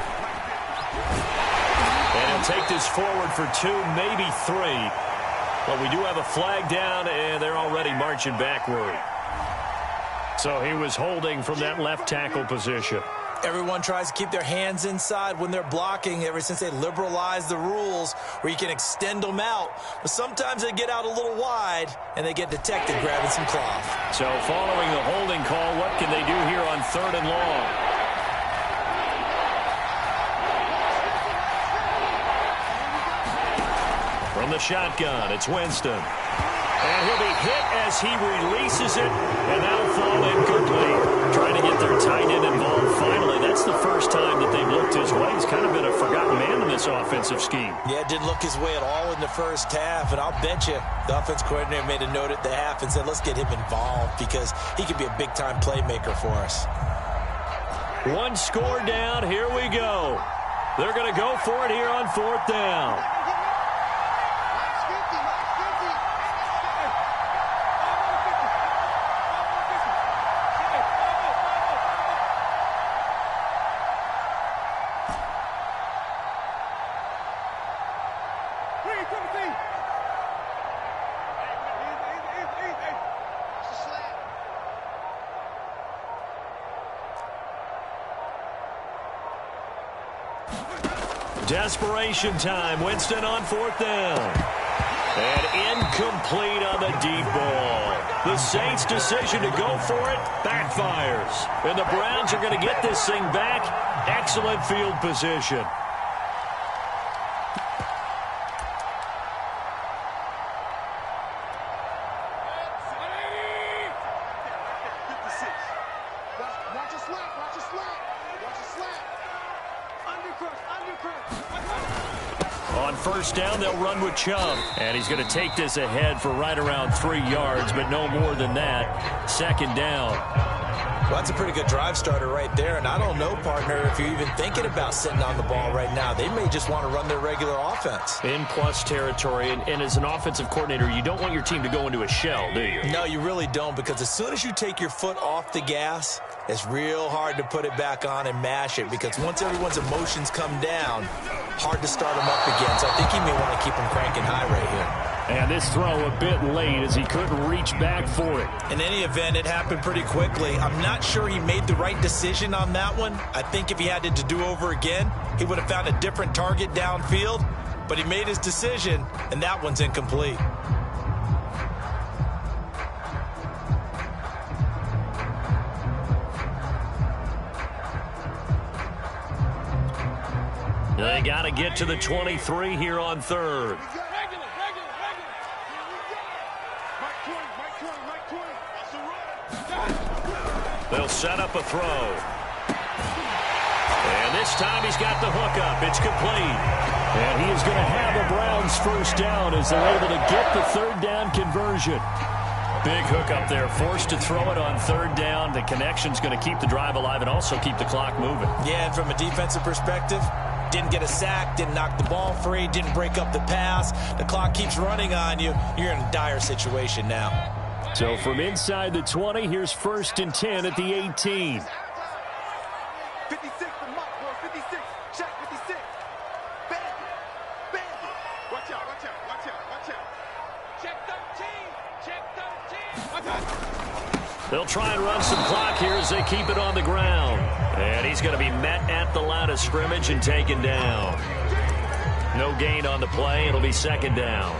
And he'll take this forward for 2, maybe 3. But we do have a flag down, and they're already marching backward. So he was holding from that left tackle position. Everyone tries to keep their hands inside when they're blocking ever since they liberalized the rules where you can extend them out. But sometimes they get out a little wide, and they get detected grabbing some cloth. So following the holding call, what can they do here on 3rd and long? From the shotgun, it's Winston. And he'll be hit as he releases it, and that'll fall incomplete. Trying to get their tight end involved finally. That's the first time that they've looked his way. He's kind of been a forgotten man in this offensive scheme. Yeah, didn't look his way at all in the first half, and I'll bet you the offense coordinator made a note at the half and said, let's get him involved because he could be a big-time playmaker for us. 1 score down. Here we go. They're going to go for it here on 4th down. Desperation time. Winston on 4th down. And incomplete on the deep ball. The Saints' decision to go for it backfires. And the Browns are going to get this thing back. Excellent field position. first down. They'll run with Chubb. And he's going to take this ahead for right around 3 yards, but no more than that. Second down. Well, that's a pretty good drive starter right there. And I don't know, partner, if you're even thinking about sitting on the ball right now. They may just want to run their regular offense. In plus territory. And as an offensive coordinator, you don't want your team to go into a shell, do you? No, you really don't, because as soon as you take your foot off the gas, it's real hard to put it back on and mash it, because once everyone's emotions come down, hard to start them up again. So I think he may want to keep them cranking high right here. And this throw a bit late as he couldn't reach back for it. In any event, it happened pretty quickly. I'm not sure he made the right decision on that one. I think if he had to do over again, he would have found a different target downfield. But he made his decision, and that one's incomplete. They got to get to the 23 here on third. They'll set up a throw. And this time he's got the hook up. It's complete. And he is going to have a Browns first down as they're able to get the third down conversion. Big hook up there. Forced to throw it on third down. The connection's going to keep the drive alive and also keep the clock moving. Yeah, and from a defensive perspective, didn't get a sack, didn't knock the ball free, didn't break up the pass. The clock keeps running on you. You're in a dire situation now. So from inside the 20, here's 1st and 10 at the 18. 56 for Mike, boy. 56. Check 56. Bandit. Bandit. Watch out, watch out, watch out, watch out. Check 13. Check 13. Watch out. They'll try and run some clock here as they keep it on the ground. And he's going to be met at the line of scrimmage and taken down. No gain on the play. It'll be second down.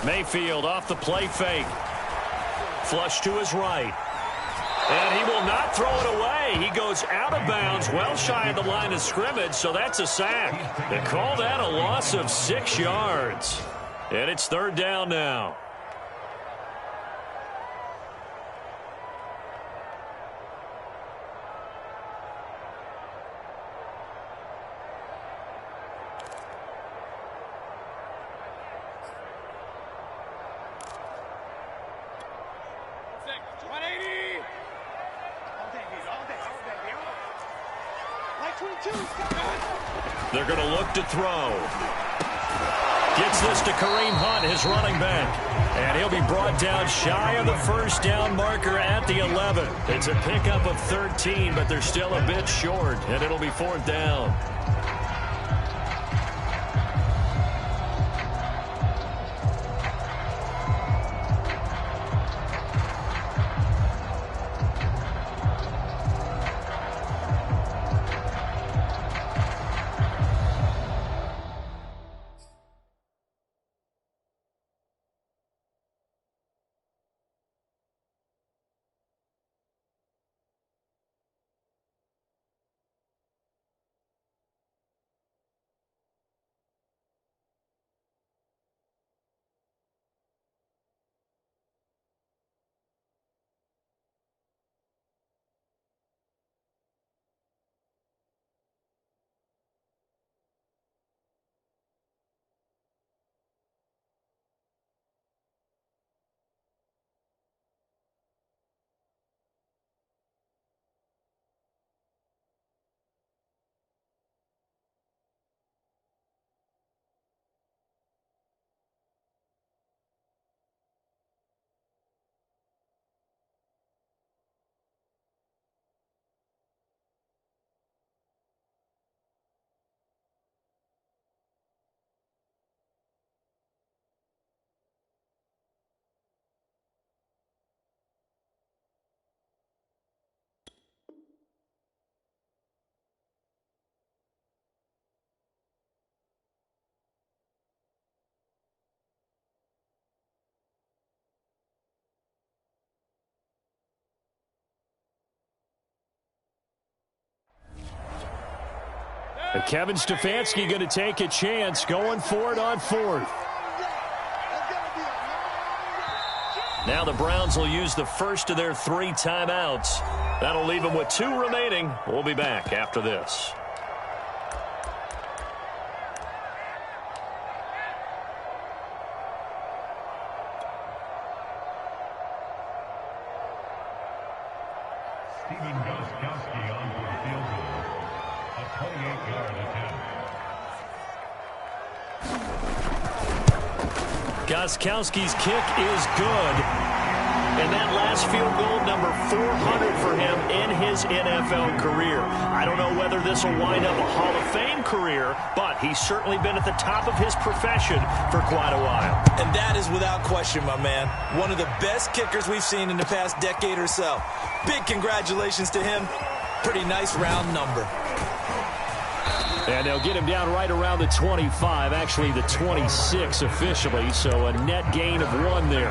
Mayfield off the play fake. Flush to his right. And he will not throw it away. He goes out of bounds, well shy of the line of scrimmage, so that's a sack. They call that a loss of 6 yards. And it's third down now. They're going to look to throw. Gets this to Kareem Hunt, his running back. And he'll be brought down shy of the first down marker at the 11. It's a pickup of 13, but they're still a bit short, and it'll be fourth down. Kevin Stefanski going to take a chance going for it on 4th. Now the Browns will use the first of their 3 timeouts. That'll leave them with 2 remaining. We'll be back after this. Gostkowski's kick is good. And that last field goal, number 400 for him in his NFL career. I don't know whether this will wind up a Hall of Fame career, but he's certainly been at the top of his profession for quite a while. And that is without question, my man. One of the best kickers we've seen in the past decade or so. Big congratulations to him. Pretty nice round number. And they'll get him down right around the 25, actually the 26 officially, so a net gain of 1 there.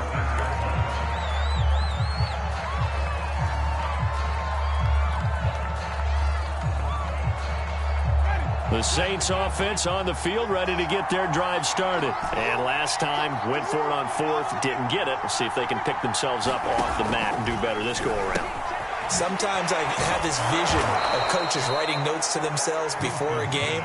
The Saints offense on the field, ready to get their drive started. And last time, went for it on 4th, didn't get it. We'll see if they can pick themselves up off the mat and do better this go-around. Sometimes I have this vision of coaches writing notes to themselves before a game,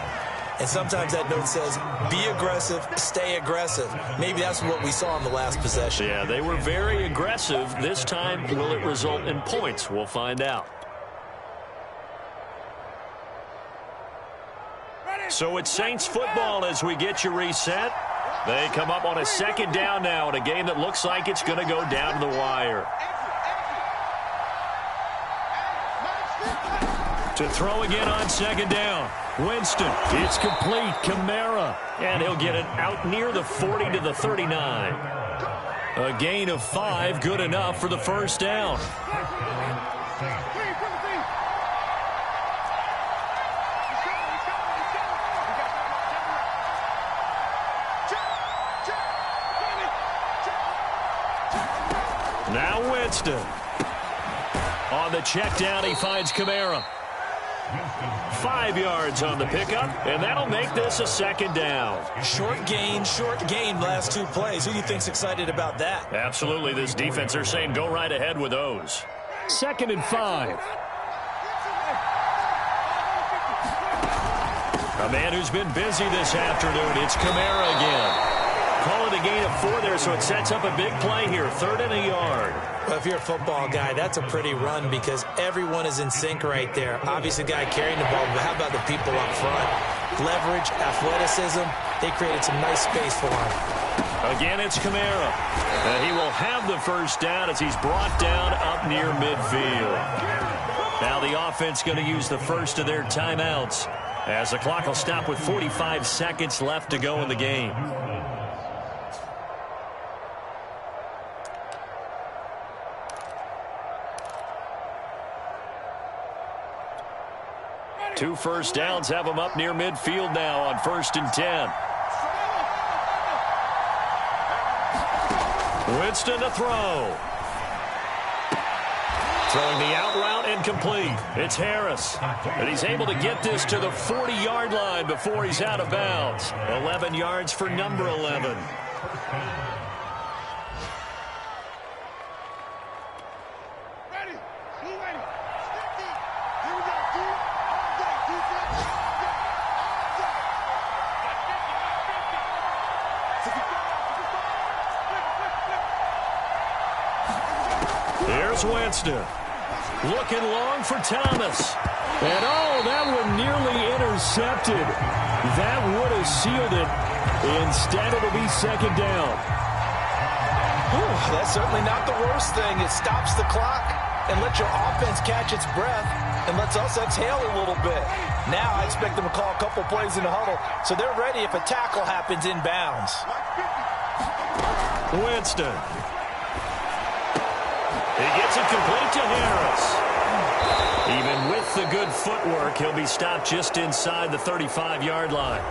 and sometimes that note says, be aggressive, stay aggressive. Maybe that's what we saw in the last possession. Yeah, they were very aggressive. This time, will it result in points? We'll find out. So it's Saints football as we get you reset. They come up on a 2nd down now in a game that looks like it's going to go down to the wire. To throw again on 2nd down. Winston, it's complete. Kamara, and he'll get it out near the 40 to the 39. A gain of 5, good enough for the 1st down. Now Winston. On the check down, he finds Kamara. 5 yards on the pickup, and that'll make this a 2nd down. Short gain, last 2 plays. Who do you think's excited about that? Absolutely. This defense, they're saying go right ahead with those. 2nd and 5. A man who's been busy this afternoon. It's Kamara again. Call it a gain of 4 there, so it sets up a big play here. 3rd and a yard. Well, if you're a football guy, that's a pretty run because everyone is in sync right there. Obviously, the guy carrying the ball, but how about the people up front? Leverage, athleticism, they created some nice space for him. Again, it's Kamara. And he will have the 1st down as he's brought down up near midfield. Now the offense going to use the first of their timeouts as the clock will stop with 45 seconds left to go in the game. Two 1st downs have them up near midfield now on 1st and 10. Winston to throw. Throwing the out route incomplete. It's Harris. And he's able to get this to the 40-yard line before he's out of bounds. 11 yards for number 11. Here's Winston. Looking long for Thomas. And that one nearly intercepted. That would have sealed it. Instead, it'll be 2nd down. That's certainly not the worst thing. It stops the clock and lets your offense catch its breath and lets us exhale a little bit. Now I expect them to call a couple plays in the huddle so they're ready if a tackle happens inbounds. Winston. He gets it complete to Harris. Even with the good footwork, he'll be stopped just inside the 35-yard line.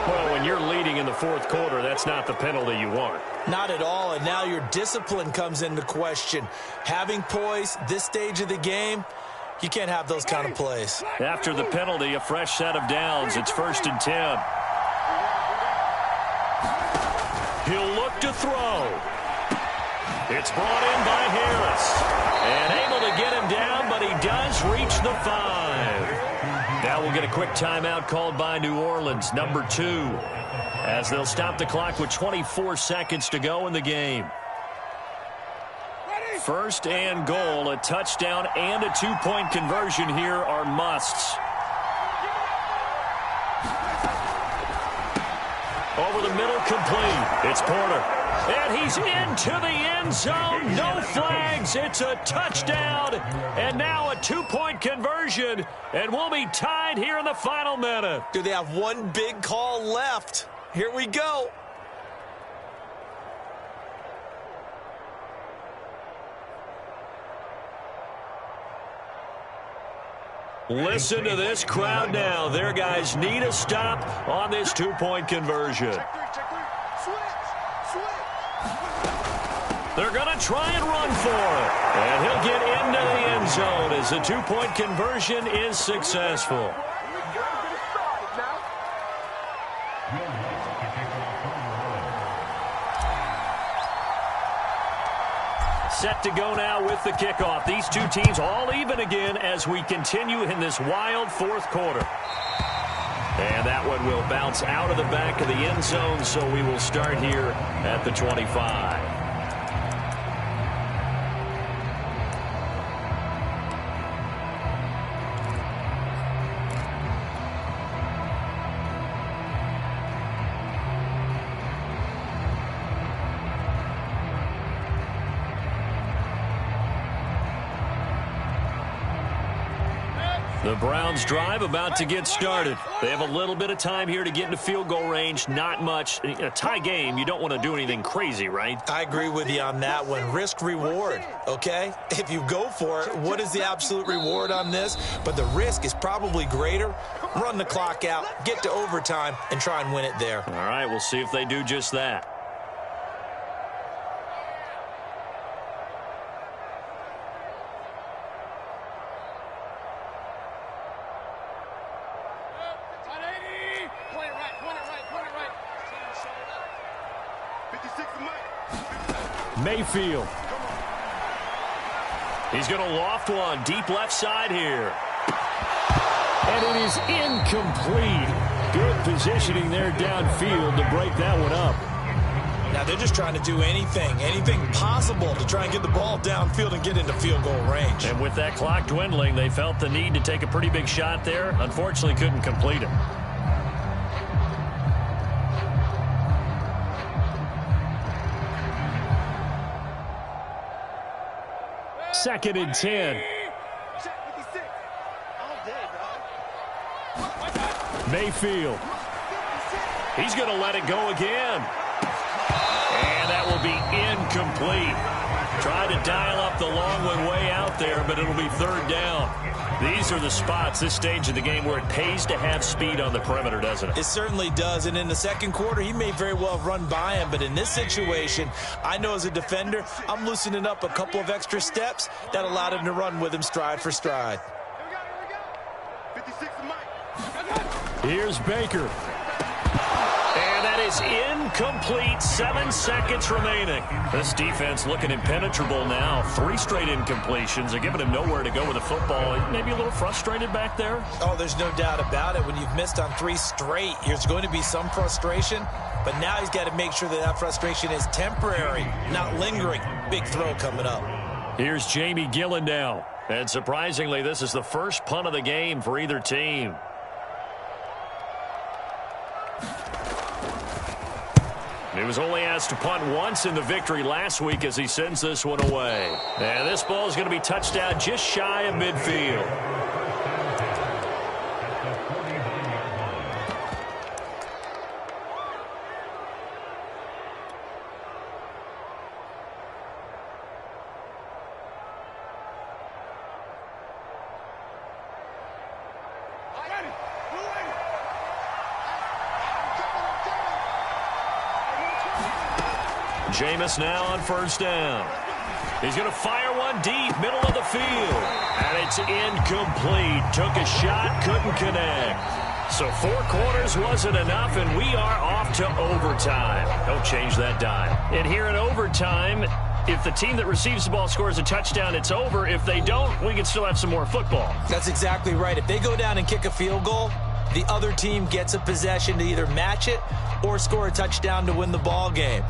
Well, when you're leading in the 4th quarter, that's not the penalty you want. Not at all, and now your discipline comes into question. Having poise this stage of the game, You can't have those kind of plays. After the penalty, a fresh set of downs. It's 1st and 10. He'll look to throw. It's brought in by Harris. And able to get him down, but he does reach the 5. Now we'll get a quick timeout called by New Orleans, number 2, as they'll stop the clock with 24 seconds to go in the game. 1st and goal, a touchdown and a 2-point conversion here are musts. Over the middle, complete. It's Porter. And he's into the end zone. No flags. It's a touchdown. And now a 2-point conversion. And we'll be tied here in the final minute. Do they have one big call left? Here we go. Listen to this crowd now. Their guys need a stop on this 2-point conversion. They're going to try and run for it. And he'll get into the end zone as the 2-point conversion is successful. Set to go now with the kickoff. These two teams all even again as we continue in this wild 4th quarter. And that one will bounce out of the back of the end zone, so we will start here at the 25. The Browns drive about to get started. They have a little bit of time here to get into field goal range. Not much. In a tie game, you don't want to do anything crazy, right? I agree with you on that one. Risk reward, okay? If you go for it, what is the absolute reward on this? But the risk is probably greater. Run the clock out, get to overtime, and try and win it there. All right, we'll see if they do just that. Mayfield. He's going to loft one deep left side here. And it is incomplete. Good positioning there downfield to break that one up. Now they're just trying to do anything possible to try and get the ball downfield and get into field goal range. And with that clock dwindling, they felt the need to take a pretty big shot there. Unfortunately, couldn't complete it. Second and 10. Mayfield. He's going to let it go again. And that will be incomplete. Tried to dial up the long one way out there, but it'll be 3rd down. These are the spots, this stage of the game, where it pays to have speed on the perimeter, doesn't it? It certainly does, and in the second quarter, he may very well have run by him, but in this situation, I know as a defender, I'm loosening up a couple of extra steps that allowed him to run with him stride for stride. Here's Baker. And that is incomplete. 7 seconds remaining. This defense looking impenetrable now. 3 straight incompletions. They're giving him nowhere to go with the football. Maybe a little frustrated back there. Oh, there's no doubt about it. When you've missed on 3 straight, there's going to be some frustration. But now he's got to make sure that that frustration is temporary, not lingering. Big throw coming up. Here's Jamie Gillen now. And surprisingly, this is the first punt of the game for either team. He was only asked to punt once in the victory last week as he sends this one away. And this ball is going to be touched down just shy of midfield. Jameis now on 1st down. He's going to fire one going deep, middle of the field. And it's incomplete. Took a shot, couldn't connect. So 4 quarters wasn't enough, and we are off to overtime. Don't change that dime. And here in overtime, if the team that receives the ball scores a touchdown, it's over. If they don't, we can still have some more football. That's exactly right. If they go down and kick a field goal, the other team gets a possession to either match it or score a touchdown to win the ball game.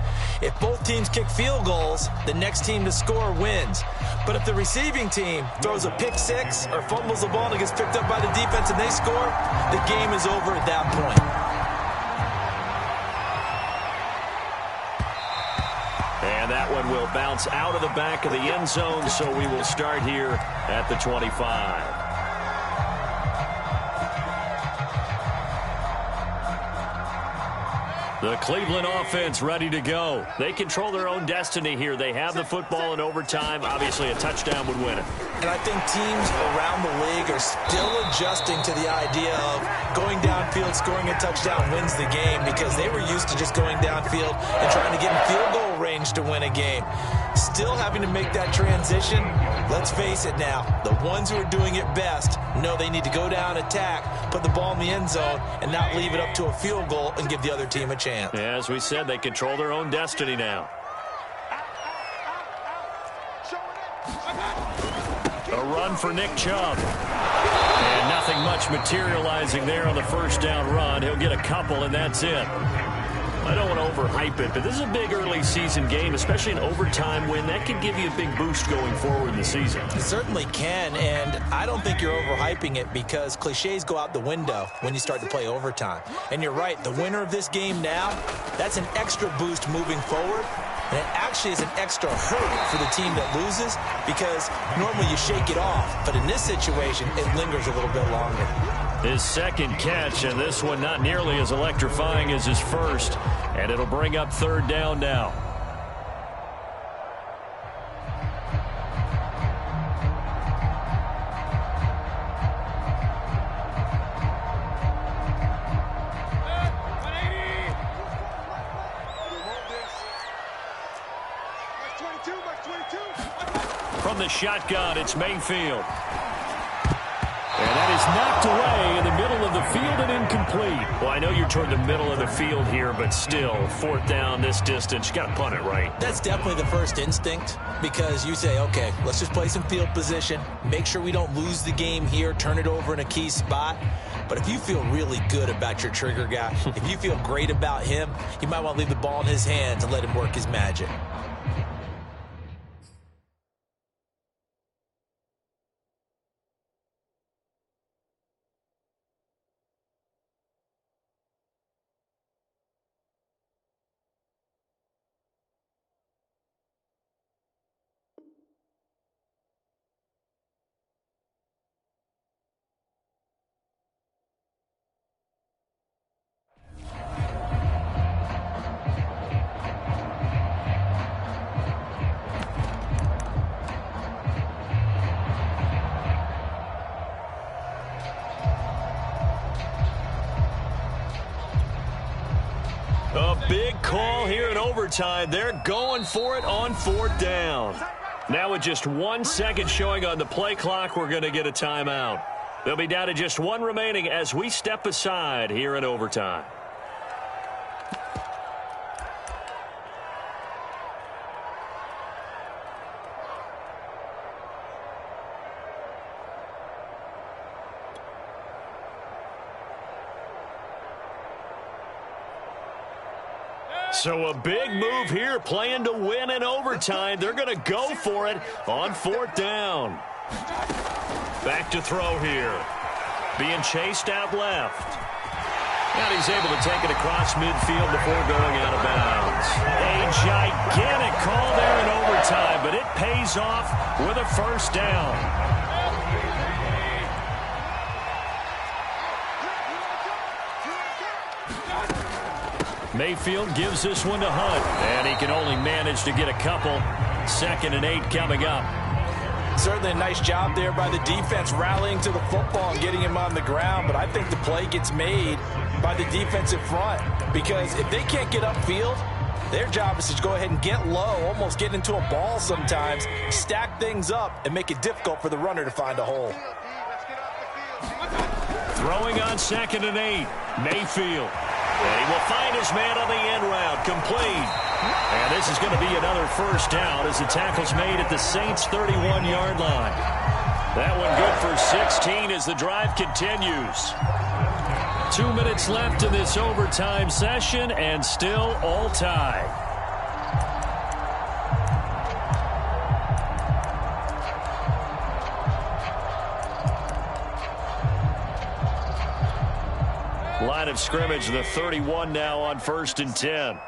If both teams kick field goals, the next team to score wins. But if the receiving team throws a pick six or fumbles the ball and it gets picked up by the defense and they score, the game is over at that point. And that one will bounce out of the back of the end zone, so we will start here at the 25. The Cleveland offense ready to go. They control their own destiny here. They have the football in overtime. Obviously, a touchdown would win it. And I think teams around the league are still adjusting to the idea of going downfield, scoring a touchdown wins the game, because they were used to just going downfield and trying to get in field goal range to win a game. Still having to make that transition. Let's face it now, the ones who are doing it best know they need to go down, attack, put the ball in the end zone, and not leave it up to a field goal and give the other team a chance. Yeah, as we said, they control their own destiny now. A run for Nick Chubb. And nothing much materializing there on the first down run. He'll get a couple, and that's it. I don't want to overhype it, but this is a big early season game, especially an overtime win. That could give you a big boost going forward in the season. It certainly can, and I don't think you're overhyping it, because cliches go out the window when you start to play overtime. And you're right, the winner of this game now, that's an extra boost moving forward. And it actually is an extra hurt for the team that loses, because normally you shake it off. But in this situation, it lingers a little bit longer. His second catch, and this one not nearly as electrifying as his first. And it'll bring up third down now. From the shotgun, it's Mayfield. And that is knocked away in the middle of the field and incomplete. Well, I know you're toward the middle of the field here, but still, fourth down this distance, you got to punt it right. That's definitely the first instinct, because you say, okay, let's just play some field position, make sure we don't lose the game here, turn it over in a key spot. But if you feel really good about your trigger guy, if you feel great about him, you might want to leave the ball in his hands and let him work his magic. A big call here in overtime. They're going for it on fourth down. Now with just 1 second showing on the play clock, we're going to get a timeout. They'll be down to just one remaining as we step aside here in overtime. So a big move here, playing to win in overtime. They're going to go for it on fourth down. Back to throw here. Being chased out left. And he's able to take it across midfield before going out of bounds. A gigantic call there in overtime, but it pays off with a first down. Mayfield gives this one to Hunt, and he can only manage to get a couple. 2nd and 8 coming up. Certainly a nice job there by the defense, rallying to the football and getting him on the ground, but I think the play gets made by the defensive front, because if they can't get upfield, Their job is to go ahead and get low, almost get into a ball sometimes, stack things up, and make it difficult for the runner to find a hole. Throwing on 2nd and 8, Mayfield. And he will find his man on the end route, complete. And this is going to be another first down as the tackle's made at the Saints' 31-yard line. That one good for 16 as the drive continues. 2 minutes left in this overtime session, and still all tied. Line of scrimmage, the 31 now on 1st and 10.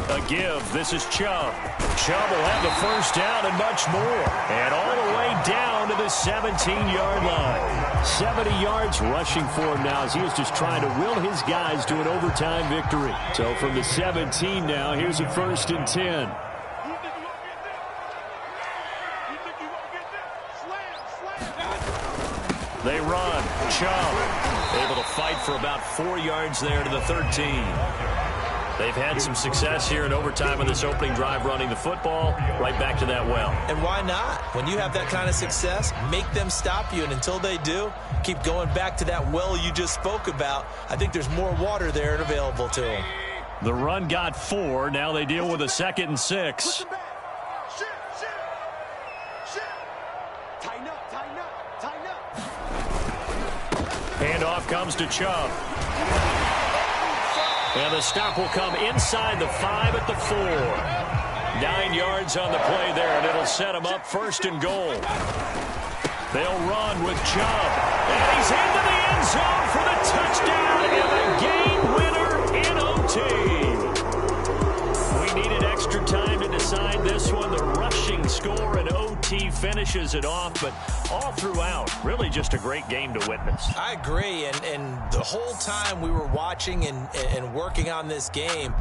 A give. This is Chubb. Chubb will have the first down and much more. And all the way down to the 17-yard line. 70 yards rushing for him now as he was just trying to will his guys to an overtime victory. So from the 17 now, here's a 1st and 10. They run. Chubb able to fight for about 4 yards there to the 13. They've had some success here in overtime on this opening drive running the football. Right back to that well. And why not? When you have that kind of success, make them stop you. And until they do, keep going back to that well you just spoke about. I think there's more water there and available to them. The run got 4. Now they deal with a 2nd and 6. Handoff comes to Chubb. And the stop will come inside the 5 at the 4. 9 yards on the play there, and it'll set him up 1st and goal. They'll run with Chubb. And he's into the end zone for the touchdown and the game winner in OT. We needed extra time to decide this one. The rushing score in OT finishes it off, but all throughout, really just a great game to witness. I agree, and the whole time we were watching and working on this game,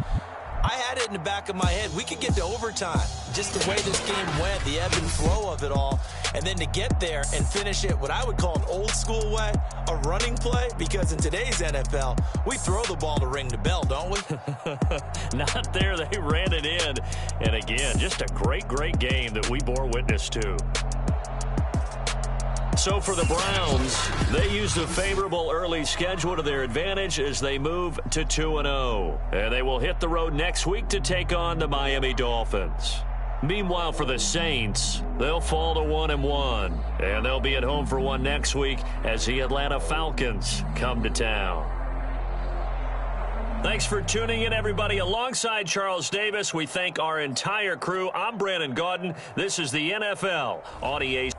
I had it in the back of my head. We could get to overtime. Just the way this game went, the ebb and flow of it all. And then to get there and finish it what I would call an old school way, a running play, because in today's NFL, we throw the ball to ring the bell, don't we? Not there. They ran it in. And again, just a great, great game that we bore witness to. So for the Browns, they used a favorable early schedule to their advantage as they move to 2-0. And they will hit the road next week to take on the Miami Dolphins. Meanwhile, for the Saints, they'll fall to 1-1. And they'll be at home for one next week as the Atlanta Falcons come to town. Thanks for tuning in, everybody. Alongside Charles Davis, we thank our entire crew. I'm Brandon Gaudin. This is the NFL on EA.